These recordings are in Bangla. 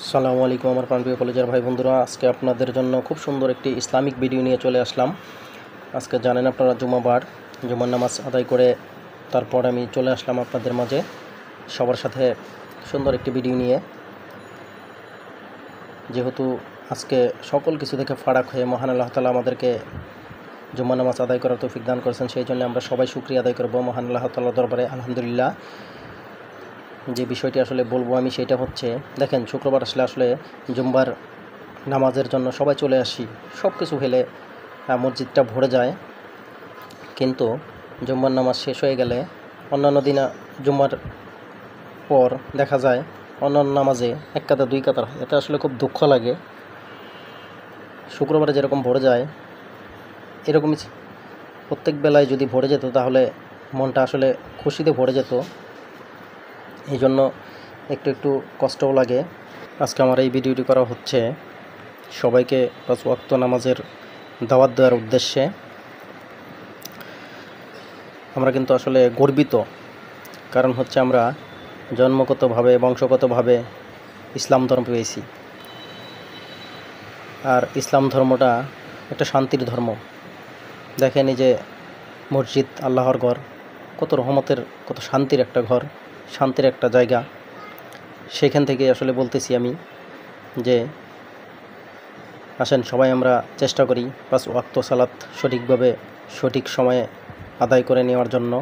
আসসালামু আলাইকুম আমার প্রাণপ্রিয় কলেজের ভাই বন্ধুরা, আজকে আপনাদের জন্য খুব সুন্দর একটি ইসলামিক ভিডিও নিয়ে চলে আসলাম। আজকে জানেন আপনারা জুমাবার জুমার নামাজ আদায় করে তারপর আমি চলে আসলাম আপনাদের মাঝে সবার সাথে সুন্দর একটি ভিডিও নিয়ে। যেহেতু আজকে সকল কিছু থেকে ফারাক হয়ে মহান আল্লাহ তাআলা আমাদেরকে জুমার নামাজ আদায় করার তৌফিক দান করেছেন, সেই জন্য আমরা সবাই শুকরিয়া আদায় করব মহান আল্লাহ তাআলার দরবারে আলহামদুলিল্লাহ। যে বিষয়টি আসলে বলবো আমি সেটা হচ্ছে, দেখেন শুক্রবার আসলে জুম্বার নামাজের জন্য সবাই চলে আসি, সব কিছু হেলে মসজিদটা ভরে যায়। কিন্তু জুম্মার নামাজ শেষ হয়ে গেলে অন্যান্য দিন জুম্মার পর দেখা যায় অন্যান্য নামাজে এক কাতার দুই কাতার হয়। এটা আসলে খুব দুঃখ লাগে। শুক্রবারে যেরকম ভরে যায় এরকমই প্রত্যেক বেলায় যদি ভরে যেত তাহলে মনটা আসলে খুশিতে ভরে যেত। এই জন্য একটু একটু কষ্টও লাগে। আজকে আমার এই ভিডিওটি করা হচ্ছে সবাইকে 5 ওয়াক্ত নামাজের দাওয়াত দেওয়ার উদ্দেশ্যে। আমরা কিন্তু আসলে গর্বিত, কারণ হচ্ছে আমরা জন্মগতভাবে বংশগতভাবে ইসলাম ধর্ম পেয়েছি। আর ইসলাম ধর্মটা একটা শান্তির ধর্ম। দেখেন এই যে মসজিদ, আল্লাহর ঘর, কত রহমতের, কত শান্তির একটা ঘর, শান্তির একটা জায়গা। সেখান থেকে আসলে বলতেছি আমি যে আসেন সবাই আমরা চেষ্টা করি 5 ওয়াক্ত সালাত সঠিকভাবে সঠিক সময়ে আদায় করে নেওয়ার জন্য।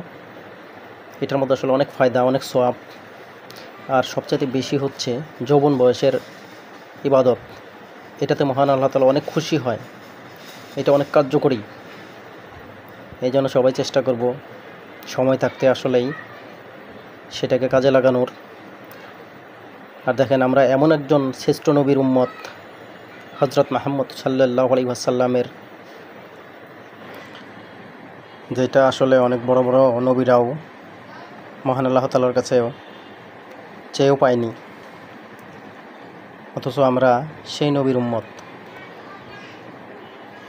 এটার মধ্যে আসলে অনেক ফায়দা, অনেক সওয়াব। আর সবচেয়ে বেশি হচ্ছে যৌবন বয়সের ইবাদত, এটাতে মহান আল্লাহ তাআলা অনেক খুশি হয়, এটা অনেক কার্যকরী। এই জন্য সবাই চেষ্টা করব সময় থাকতে আসলেই সেটাকে কাজে লাগানোর। আর দেখেন আমরা এমন একজন শ্রেষ্ঠ নবীর উম্মত, হযরত মুহাম্মদ সাল্লাল্লাহু আলাইহি ওয়াসাল্লামের, যেটা আসলে অনেক বড় বড় নবীরাও মহান আল্লাহ তাআলার কাছেও চেয়েও পায়নি, অথচ আমরা সেই নবীর উম্মত।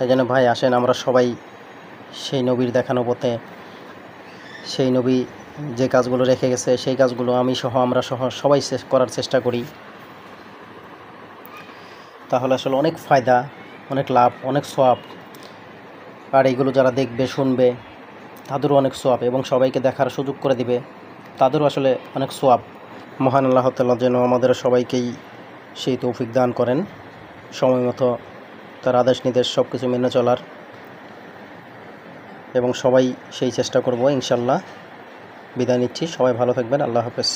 এই জন্য ভাই আসেন আমরা সবাই সেই নবীর দেখানো পথে, সেই নবী যে কাজগুলো রেখে গেছে সেই কাজগুলো আমি সহ আমরা সহ সবাই করার চেষ্টা করি। তাহলে আসলে অনেক ফায়দা, অনেক লাভ, অনেক সওয়াব। আর এইগুলো যারা দেখবে শুনবে তাদেরও অনেক সওয়াব, এবং সবাইকে দেখার সুযোগ করে দিবে, তাদেরও আসলে অনেক সওয়াব। মহান আল্লাহ তাআলা যেন আমাদের সবাইকেই সেই তৌফিক দান করেন সময় মতো তার আদেশ নির্দেশ সব কিছু মেনে চলার, এবং সবাই সেই চেষ্টা করব ইনশাল্লাহ। বিদায় নিচ্ছি, সবাই ভালো থাকবেন, আল্লাহ হাফেজ।